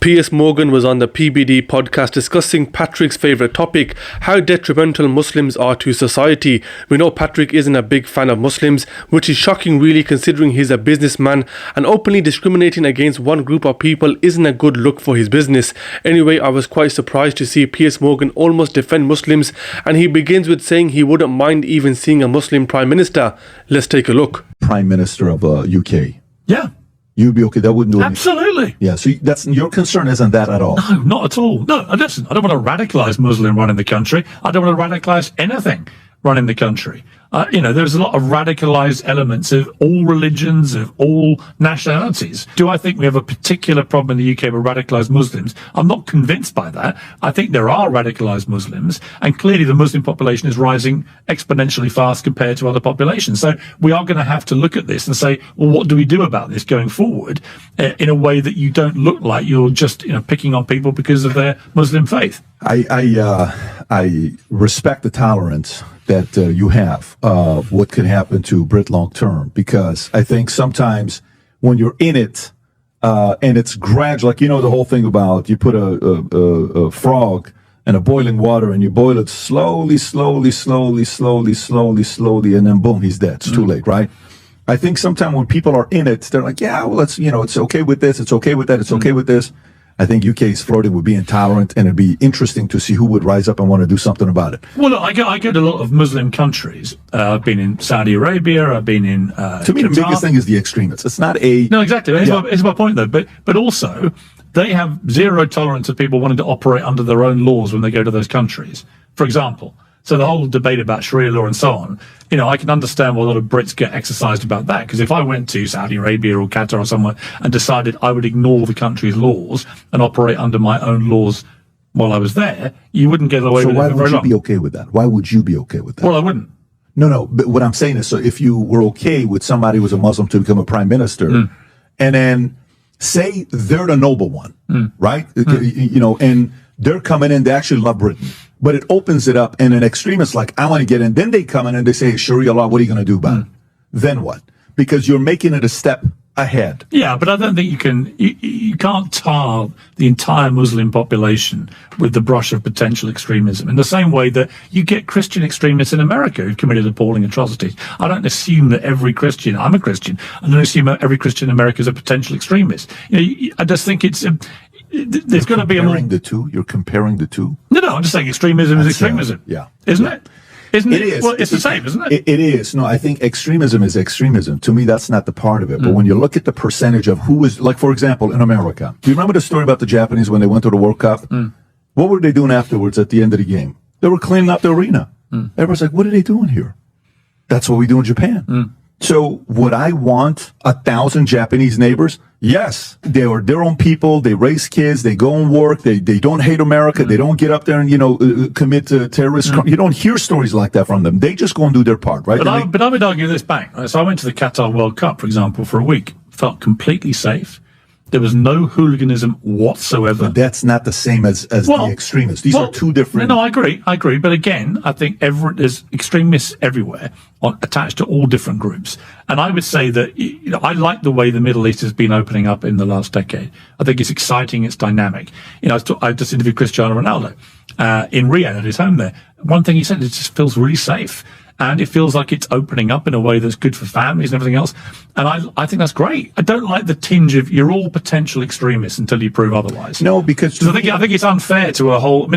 Piers Morgan was on the PBD podcast discussing Patrick's favourite topic, how detrimental Muslims are to society. We know Patrick isn't a big fan of Muslims, which is shocking really considering he's a businessman, and openly discriminating against one group of people isn't a good look for his business. Anyway, I was quite surprised to see Piers Morgan almost defend Muslims, and he begins with saying he wouldn't mind even seeing a Muslim Prime Minister. Let's take a look. Prime Minister of UK. Yeah. You'd be okay. That wouldn't do anything. Absolutely. Yeah. So that's your concern isn't that at all? No, not at all. No, listen, I don't want to radicalise Muslim running the country. I don't want to radicalise anything running the country. There's a lot of radicalised elements of all religions, of all nationalities. Do I think we have a particular problem in the UK with radicalised Muslims? I'm not convinced by that. I think there are radicalised Muslims, and clearly the Muslim population is rising exponentially fast compared to other populations. So we are going to have to look at this and say, well, what do we do about this going forward in a way that you don't look like you're just picking on people because of their Muslim faith? I respect the tolerance that you have of what could happen to Brit long term, because I think sometimes when you're in it and it's gradual, like the whole thing about you put a frog in a boiling water and you boil it slowly, and then boom, he's dead. It's too late, right? I think sometimes when people are in it, they're like, yeah, well, it's okay with this, it's okay with that, it's okay with this. I think UK is flirting with being tolerant, and it'd be interesting to see who would rise up and want to do something about it. Well, look, I go to a lot of Muslim countries. I've been in Saudi Arabia. I've been in to me, Qatar. The biggest thing is the extremists. It's not a... No, exactly. Here's my point, though. But also, they have zero tolerance of people wanting to operate under their own laws when they go to those countries. For example, so the whole debate about Sharia law and so on, I can understand why a lot of Brits get exercised about that. Because if I went to Saudi Arabia or Qatar or somewhere and decided I would ignore the country's laws and operate under my own laws while I was there, you wouldn't get away with it. So why would you be okay with that? Why would you be okay with that? Well, I wouldn't. No. But what I'm saying is, so if you were okay with somebody who was a Muslim to become a prime minister, and then say they're the noble one, right? And they're coming in, they actually love Britain. But it opens it up, and an extremist like, I want to get in. Then they come in and they say, Sharia law, what are you going to do about it? Then what? Because you're making it a step ahead. Yeah, but I don't think you can't tar the entire Muslim population with the brush of potential extremism in the same way that you get Christian extremists in America who've committed appalling atrocities. I don't assume that every Christian, I'm a Christian, I don't assume that every Christian in America is a potential extremist. I just think it's... There's going to be the two. You're comparing the two. No. I'm just saying extremism is extremism. Isn't it? Isn't it? Is. Well, it's the same, isn't it? It is. No, I think extremism is extremism. To me, that's not the part of it. But when you look at the percentage of who is, like, for example, in America, do you remember the story about the Japanese when they went to the World Cup? What were they doing afterwards at the end of the game? They were cleaning up the arena. Everyone's like, what are they doing here? That's what we do in Japan. So would I want 1,000 Japanese neighbors? Yes. They are their own people. They raise kids. They go and work. They don't hate America. They don't get up there and, commit terrorist crime. You don't hear stories like that from them. They just go and do their part, right? But I would argue this back. Right? So I went to the Qatar World Cup, for example, for a week. Felt completely safe. There was no hooliganism whatsoever. But that's not the same as the extremists. These are two different... No, I agree. But again, I think there's extremists everywhere attached to all different groups. And I would say that I like the way the Middle East has been opening up in the last decade. I think it's exciting. It's dynamic. I just interviewed Cristiano Ronaldo in Riyadh at his home there. One thing he said, it just feels really safe. And it feels like it's opening up in a way that's good for families and everything else. And I think that's great. I don't like the tinge of you're all potential extremists until you prove otherwise. No, because... I think it's unfair to a whole...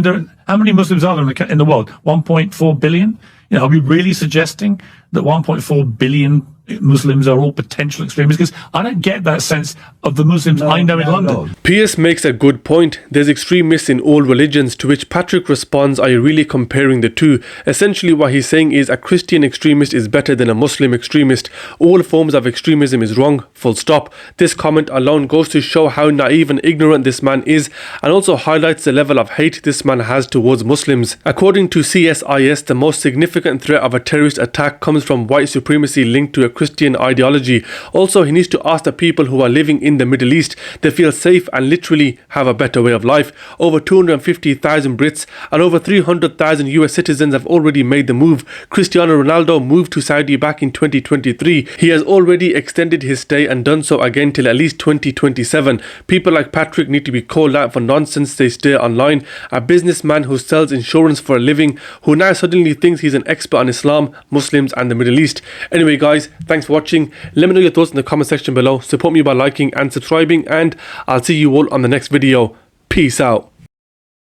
how many Muslims are there in the world? 1.4 billion? Are we really suggesting that 1.4 billion Muslims are all potential extremists? Because I don't get that sense of the Muslims I know in London. Piers makes a good point. There's extremists in all religions, to which Patrick responds, are you really comparing the two? Essentially what he's saying is a Christian extremist is better than a Muslim extremist. All forms of extremism is wrong, full stop. This comment alone goes to show how naive and ignorant this man is, and also highlights the level of hate this man has towards Muslims. According to CSIS, the most significant threat of a terrorist attack comes from white supremacy linked to a Christian ideology. Also, he needs to ask the people who are living in the Middle East. They feel safe and literally have a better way of life. Over 250,000 Brits and over 300,000 US citizens have already made the move. Cristiano Ronaldo moved to Saudi back in 2023. He has already extended his stay and done so again till at least 2027. People like Patrick need to be called out for nonsense they stay online. A businessman who sells insurance for a living, who now suddenly thinks he's an expert on Islam, Muslims and the Middle East. Anyway guys, thanks for watching. Let me know your thoughts in the comment section below. Support me by liking and subscribing, and I'll see you all on the next video. Peace out.